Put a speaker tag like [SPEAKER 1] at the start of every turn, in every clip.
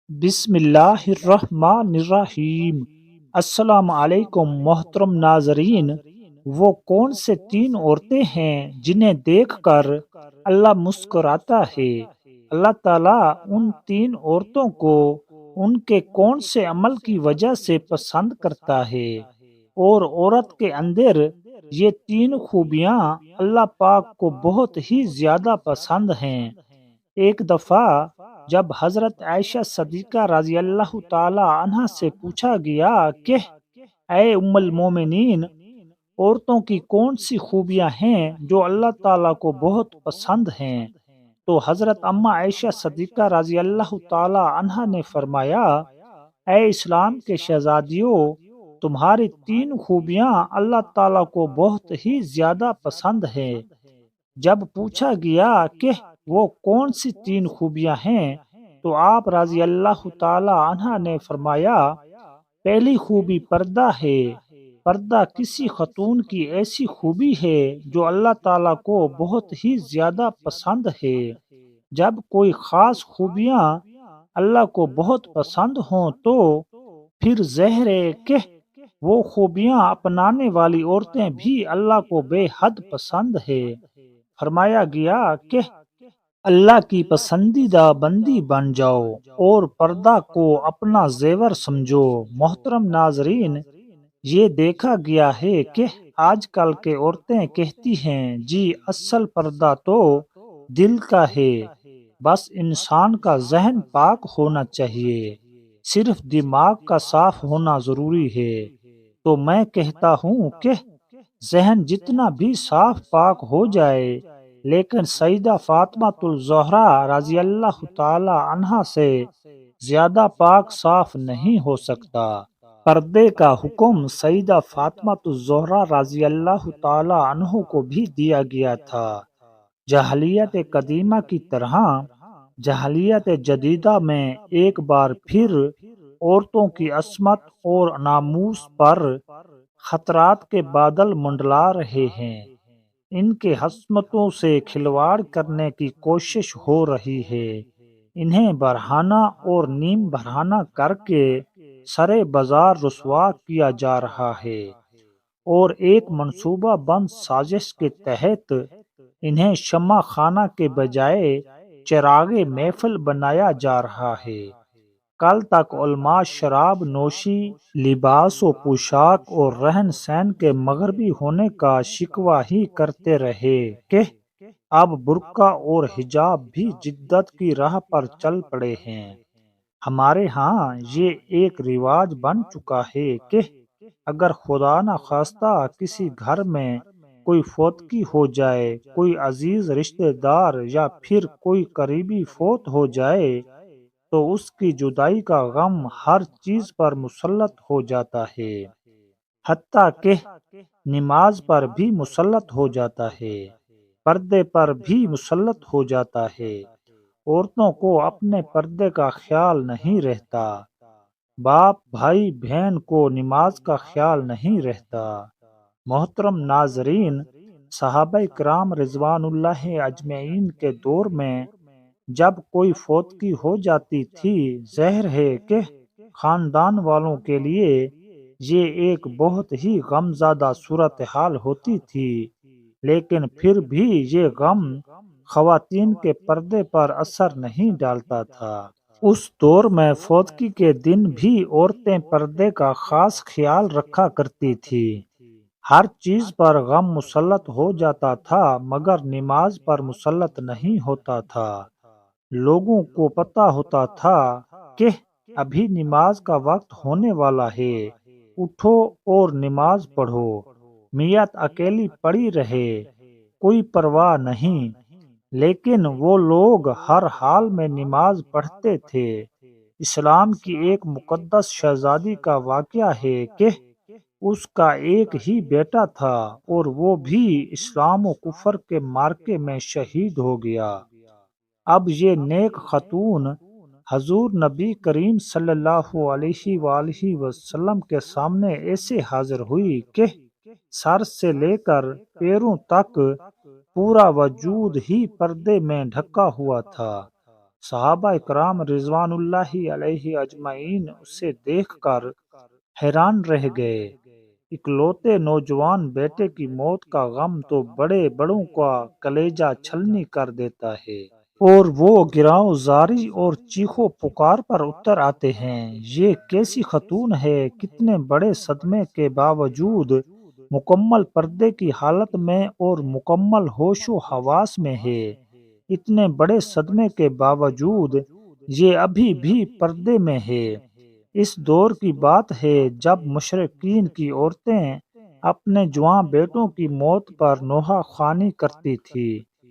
[SPEAKER 1] بسم اللہ الرحمن الرحیم۔ السلام علیکم محترم ناظرین۔ وہ کون سے تین عورتیں ہیں جنہیں دیکھ کر اللہ مسکراتا ہے؟ اللہ تعالیٰ ان تین عورتوں کو ان کے کون سے عمل کی وجہ سے پسند کرتا ہے؟ اور عورت کے اندر یہ تین خوبیاں اللہ پاک کو بہت ہی زیادہ پسند ہیں۔ ایک دفعہ جب حضرت عائشہ صدیقہ رضی اللہ تعالی عنہا سے پوچھا گیا کہ اے ام المومنین، عورتوں کی کون سی خوبیاں ہیں جو اللہ تعالیٰ کو بہت پسند ہیں، تو حضرت اما عائشہ صدیقہ رضی اللہ تعالی عنہا نے فرمایا، اے اسلام کے شہزادیوں، تمہاری تین خوبیاں اللہ تعالیٰ کو بہت ہی زیادہ پسند ہیں۔ جب پوچھا گیا کہ وہ کون سی تین خوبیاں ہیں تو آپ رضی اللہ تعالی عنہ نے فرمایا، پہلی خوبی پردہ ہے۔ پردہ کسی خاتون کی ایسی خوبی ہے جو اللہ تعالیٰ کو بہت ہی زیادہ پسند ہے۔ جب کوئی خاص خوبیاں اللہ کو بہت پسند ہوں تو پھر ظاہر ہے کہ وہ خوبیاں اپنانے والی عورتیں بھی اللہ کو بے حد پسند ہے۔ فرمایا گیا کہ اللہ کی پسندیدہ بندی بن جاؤ اور پردہ کو اپنا زیور سمجھو۔ محترم ناظرین، یہ دیکھا گیا ہے کہ آج کل کے عورتیں کہتی ہیں جی اصل پردہ تو دل کا ہے، بس انسان کا ذہن پاک ہونا چاہیے، صرف دماغ کا صاف ہونا ضروری ہے۔ تو میں کہتا ہوں کہ ذہن جتنا بھی صاف پاک ہو جائے لیکن سیدہ فاطمہ الزہرا رضی اللہ تعالی عنہا سے زیادہ پاک صاف نہیں ہو سکتا۔ پردے کا حکم سیدہ فاطمہ الزہرا رضی اللہ تعالی عنہ کو بھی دیا گیا تھا۔ جاہلیت قدیمہ کی طرح جاہلیت جدیدہ میں ایک بار پھر عورتوں کی عصمت اور ناموس پر خطرات کے بادل منڈلا رہے ہیں۔ ان کے عصمتوں سے کھلواڑ کرنے کی کوشش ہو رہی ہے۔ انہیں برہنہ اور نیم برہنہ کر کے سرے بازار رسوا کیا جا رہا ہے، اور ایک منصوبہ بند سازش کے تحت انہیں شمع خانہ کے بجائے چراغ محفل بنایا جا رہا ہے۔ کل تک علماء شراب نوشی، لباس و پوشاک اور رہن سہن کے مغربی ہونے کا شکوہ ہی کرتے رہے کہ اب برقع اور حجاب بھی جدت کی راہ پر چل پڑے ہیں۔ ہمارے ہاں یہ ایک رواج بن چکا ہے کہ اگر خدا نخواستہ کسی گھر میں کوئی فوتگی ہو جائے، کوئی عزیز رشتہ دار یا پھر کوئی قریبی فوت ہو جائے تو اس کی جدائی کا غم ہر چیز پر مسلط ہو جاتا ہے، حتیٰ کہ نماز پر بھی مسلط ہو جاتا ہے، پردے پر بھی مسلط ہو جاتا ہے۔ عورتوں کو اپنے پردے کا خیال نہیں رہتا، باپ بھائی بہن کو نماز کا خیال نہیں رہتا۔ محترم ناظرین، صحابہ کرام رضوان اللہ اجمعین کے دور میں جب کوئی فوتگی ہو جاتی تھی، ظاہر ہے کہ خاندان والوں کے لیے یہ ایک بہت ہی غمزدہ صورتحال ہوتی تھی، لیکن پھر بھی یہ غم خواتین کے پردے پر اثر نہیں ڈالتا تھا۔ اس دور میں فوتگی کے دن بھی عورتیں پردے کا خاص خیال رکھا کرتی تھی۔ ہر چیز پر غم مسلط ہو جاتا تھا مگر نماز پر مسلط نہیں ہوتا تھا۔ لوگوں کو پتہ ہوتا تھا کہ ابھی نماز کا وقت ہونے والا ہے، اٹھو اور نماز پڑھو، میت اکیلی پڑی رہے، کوئی پرواہ نہیں، لیکن وہ لوگ ہر حال میں نماز پڑھتے تھے۔ اسلام کی ایک مقدس شہزادی کا واقعہ ہے کہ اس کا ایک ہی بیٹا تھا اور وہ بھی اسلام و کفر کے معرکے میں شہید ہو گیا۔ اب یہ نیک خاتون حضور نبی کریم صلی اللہ علیہ وآلہ وسلم کے سامنے ایسے حاضر ہوئی کہ سر سے لے کر پیروں تک پورا وجود ہی پردے میں ڈھکا ہوا تھا۔ صحابہ کرام رضوان اللہ علیہ اجمعین اسے دیکھ کر حیران رہ گئے۔ اکلوتے نوجوان بیٹے کی موت کا غم تو بڑے بڑوں کا کلیجہ چھلنی کر دیتا ہے، اور وہ گراؤں زاری اور چیخو پکار پر اتر آتے ہیں۔ یہ کیسی خاتون ہے، کتنے بڑے صدمے کے باوجود مکمل پردے کی حالت میں اور مکمل ہوش و حواس میں ہے۔ اتنے بڑے صدمے کے باوجود یہ ابھی بھی پردے میں ہے۔ اس دور کی بات ہے جب مشرقین کی عورتیں اپنے جواں بیٹوں کی موت پر نوحہ خوانی کرتی تھی،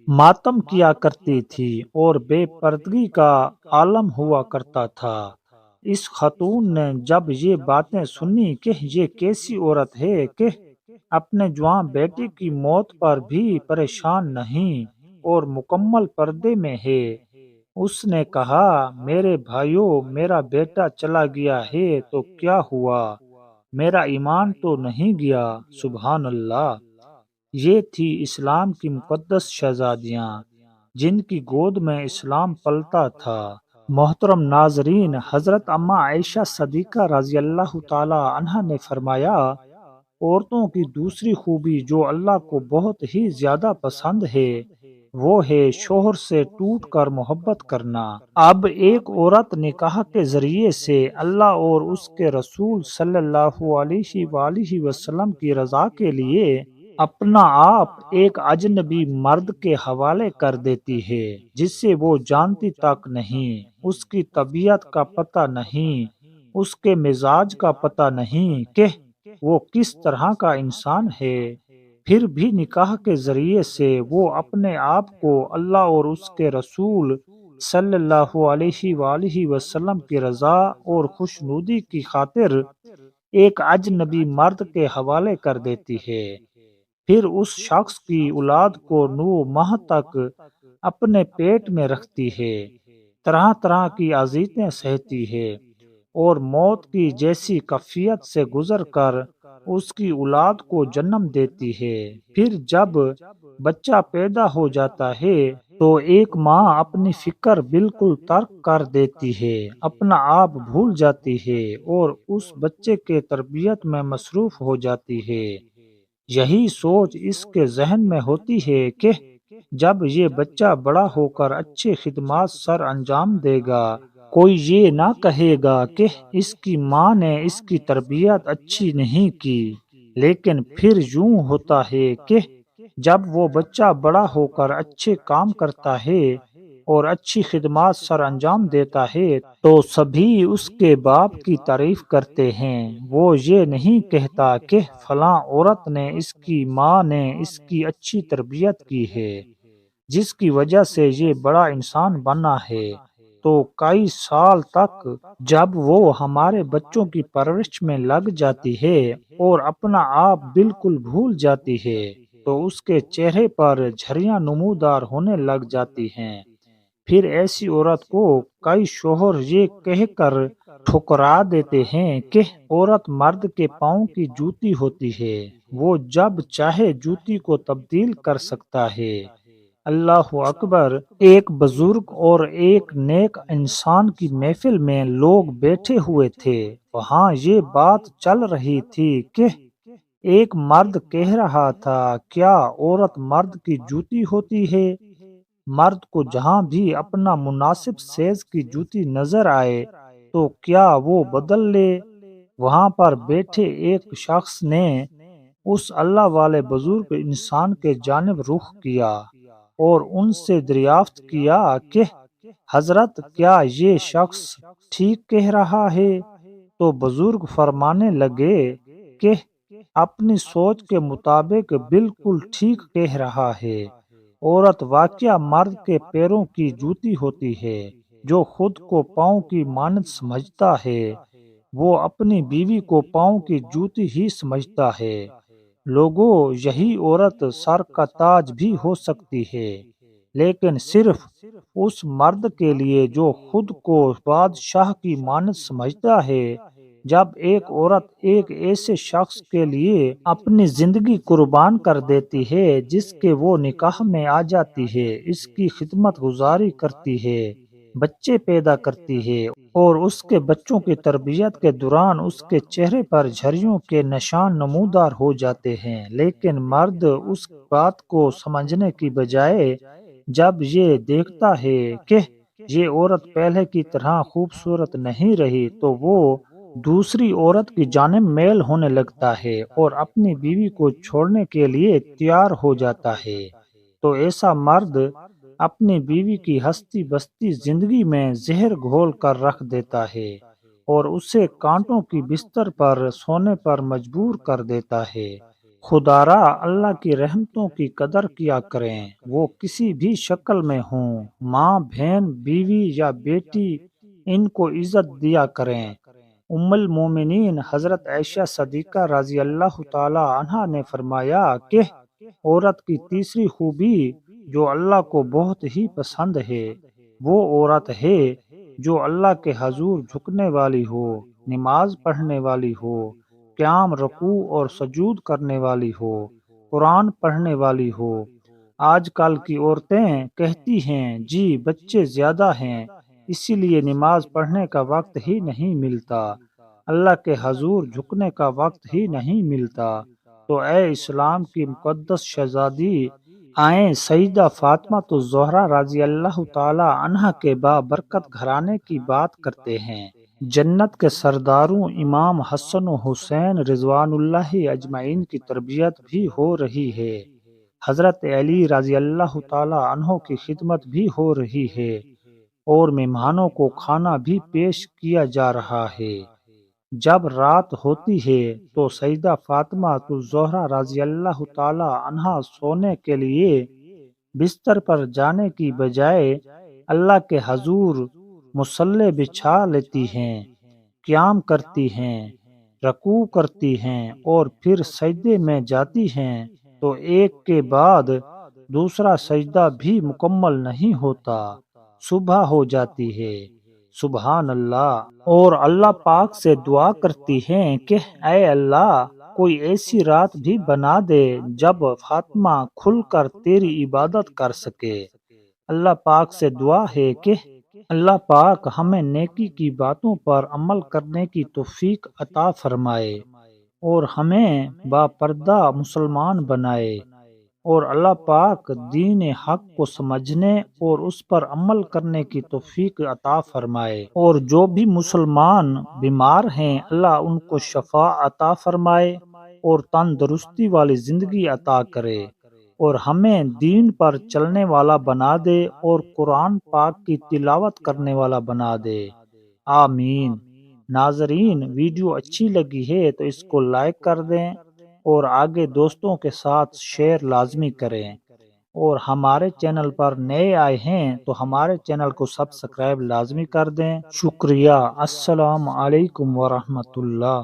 [SPEAKER 1] ماتم کیا کرتی تھی اور بے پردگی کا عالم ہوا کرتا تھا۔ اس خاتون نے جب یہ باتیں سنی کہ یہ کیسی عورت ہے کہ اپنے جواں بیٹے کی موت پر بھی پریشان نہیں اور مکمل پردے میں ہے، اس نے کہا، میرے بھائیوں، میرا بیٹا چلا گیا ہے تو کیا ہوا، میرا ایمان تو نہیں گیا۔ سبحان اللہ۔ یہ تھی اسلام کی مقدس شہزادیاں جن کی گود میں اسلام پلتا تھا۔ محترم ناظرین، حضرت اماں عائشہ صدیقہ رضی اللہ تعالی عنہا نے فرمایا، عورتوں کی دوسری خوبی جو اللہ کو بہت ہی زیادہ پسند ہے وہ ہے شوہر سے ٹوٹ کر محبت کرنا۔ اب ایک عورت نکاح کے ذریعے سے اللہ اور اس کے رسول صلی اللہ علیہ وآلہ وسلم کی رضا کے لیے اپنا آپ ایک اجنبی مرد کے حوالے کر دیتی ہے جسے وہ جانتی تک نہیں، اس کی طبیعت کا پتہ نہیں، اس کے مزاج کا پتہ نہیں کہ وہ کس طرح کا انسان ہے، پھر بھی نکاح کے ذریعے سے وہ اپنے آپ کو اللہ اور اس کے رسول صلی اللہ علیہ وآلہ وسلم کی رضا اور خوشنودی کی خاطر ایک اجنبی مرد کے حوالے کر دیتی ہے، پھر اس شخص کی اولاد کو 9 ماہ تک اپنے پیٹ میں رکھتی ہے، طرح طرح کی اذیتیں سہتی ہے اور موت کی جیسی کیفیت سے گزر کر اس کی اولاد کو جنم دیتی ہے۔ پھر جب بچہ پیدا ہو جاتا ہے تو ایک ماں اپنی فکر بالکل ترک کر دیتی ہے، اپنا آپ بھول جاتی ہے اور اس بچے کے تربیت میں مصروف ہو جاتی ہے۔ یہی سوچ اس کے ذہن میں ہوتی ہے کہ جب یہ بچہ بڑا ہو کر اچھے خدمات سر انجام دے گا، کوئی یہ نہ کہے گا کہ اس کی ماں نے اس کی تربیت اچھی نہیں کی۔ لیکن پھر یوں ہوتا ہے کہ جب وہ بچہ بڑا ہو کر اچھے کام کرتا ہے اور اچھی خدمات سر انجام دیتا ہے تو سبھی اس کے باپ کی تعریف کرتے ہیں۔ وہ یہ نہیں کہتا کہ فلاں عورت نے، اس کی ماں نے اس کی اچھی تربیت کی ہے جس کی وجہ سے یہ بڑا انسان بنا ہے۔ تو کئی سال تک جب وہ ہمارے بچوں کی پرورش میں لگ جاتی ہے اور اپنا آپ بالکل بھول جاتی ہے تو اس کے چہرے پر جھریاں نمودار ہونے لگ جاتی ہیں۔ پھر ایسی عورت کو کئی شوہر یہ کہہ کر ٹھکرا دیتے ہیں کہ عورت مرد کے پاؤں کی جوتی ہوتی ہے، وہ جب چاہے جوتی کو تبدیل کر سکتا ہے۔ اللہ اکبر۔ ایک بزرگ اور ایک نیک انسان کی محفل میں لوگ بیٹھے ہوئے تھے، وہاں یہ بات چل رہی تھی کہ ایک مرد کہہ رہا تھا، کیا عورت مرد کی جوتی ہوتی ہے؟ مرد کو جہاں بھی اپنا مناسب سائز کی جوتی نظر آئے تو کیا وہ بدل لے؟ وہاں پر بیٹھے ایک شخص نے اس اللہ والے بزرگ انسان کے جانب رخ کیا اور ان سے دریافت کیا کہ حضرت، کیا یہ شخص ٹھیک کہہ رہا ہے؟ تو بزرگ فرمانے لگے کہ اپنی سوچ کے مطابق بالکل ٹھیک کہہ رہا ہے۔ عورت واقعہ مرد کے پیروں کی جوتی ہوتی ہے۔ جو خود کو پاؤں کی مانند سمجھتا ہے وہ اپنی بیوی کو پاؤں کی جوتی ہی سمجھتا ہے۔ لوگوں، یہی عورت سر کا تاج بھی ہو سکتی ہے، لیکن صرف اس مرد کے لیے جو خود کو بادشاہ کی مانند سمجھتا ہے۔ جب ایک عورت ایک ایسے شخص کے لیے اپنی زندگی قربان کر دیتی ہے جس کے وہ نکاح میں آ جاتی ہے، اس کی خدمت گزاری کرتی ہے، بچے پیدا کرتی ہے اور اس کے بچوں کی تربیت کے دوران اس کے چہرے پر جھریوں کے نشان نمودار ہو جاتے ہیں، لیکن مرد اس بات کو سمجھنے کی بجائے جب یہ دیکھتا ہے کہ یہ عورت پہلے کی طرح خوبصورت نہیں رہی تو وہ دوسری عورت کی جانب میل ہونے لگتا ہے اور اپنی بیوی کو چھوڑنے کے لیے تیار ہو جاتا ہے۔ تو ایسا مرد اپنی بیوی کی ہستی بستی زندگی میں زہر گھول کر رکھ دیتا ہے اور اسے کانٹوں کی بستر پر سونے پر مجبور کر دیتا ہے۔ خدارا اللہ کی رحمتوں کی قدر کیا کریں، وہ کسی بھی شکل میں ہوں، ماں، بہن، بیوی یا بیٹی، ان کو عزت دیا کریں۔ ام المومنین حضرت عائشہ صدیقہ رضی اللہ تعالی عنہا نے فرمایا کہ عورت کی تیسری خوبی جو اللہ کو بہت ہی پسند ہے وہ عورت ہے جو اللہ کے حضور جھکنے والی ہو، نماز پڑھنے والی ہو، قیام، رکوع اور سجود کرنے والی ہو، قرآن پڑھنے والی ہو۔ آج کل کی عورتیں کہتی ہیں جی بچے زیادہ ہیں اسی لیے نماز پڑھنے کا وقت ہی نہیں ملتا، اللہ کے حضور جھکنے کا وقت ہی نہیں ملتا۔ تو اے اسلام کی مقدس شہزادی، آئیں سیدہ فاطمہ الزہرا رضی اللہ تعالی عنہا کے بابرکت گھرانے کی بات کرتے ہیں۔ جنت کے سرداروں امام حسن و حسین رضوان اللہ اجمعین کی تربیت بھی ہو رہی ہے، حضرت علی رضی اللہ تعالی عنہ کی خدمت بھی ہو رہی ہے اور مہمانوں کو کھانا بھی پیش کیا جا رہا ہے۔ جب رات ہوتی ہے تو سیدہ فاطمہ الزہرا رضی اللہ تعالی عنہا سونے کے لیے بستر پر جانے کی بجائے اللہ کے حضور مصلی بچھا لیتی ہیں، قیام کرتی ہیں، رکوع کرتی ہیں اور پھر سجدے میں جاتی ہیں تو ایک کے بعد دوسرا سجدہ بھی مکمل نہیں ہوتا، صبح ہو جاتی ہے۔ سبحان اللہ۔ اور اللہ پاک سے دعا کرتی ہیں کہ اے اللہ کوئی ایسی رات بھی بنا دے جب فاطمہ کھل کر تیری عبادت کر سکے۔ اللہ پاک سے دعا ہے کہ اللہ پاک ہمیں نیکی کی باتوں پر عمل کرنے کی توفیق عطا فرمائے اور ہمیں باپردہ مسلمان بنائے، اور اللہ پاک دین حق کو سمجھنے اور اس پر عمل کرنے کی توفیق عطا فرمائے، اور جو بھی مسلمان بیمار ہیں اللہ ان کو شفا عطا فرمائے اور تندرستی والی زندگی عطا کرے، اور ہمیں دین پر چلنے والا بنا دے اور قرآن پاک کی تلاوت کرنے والا بنا دے، آمین۔ ناظرین، ویڈیو اچھی لگی ہے تو اس کو لائک کر دیں اور آگے دوستوں کے ساتھ شیئر لازمی کریں، اور ہمارے چینل پر نئے آئے ہیں تو ہمارے چینل کو سبسکرائب لازمی کر دیں۔ شکریہ۔ السلام علیکم ورحمۃ اللہ۔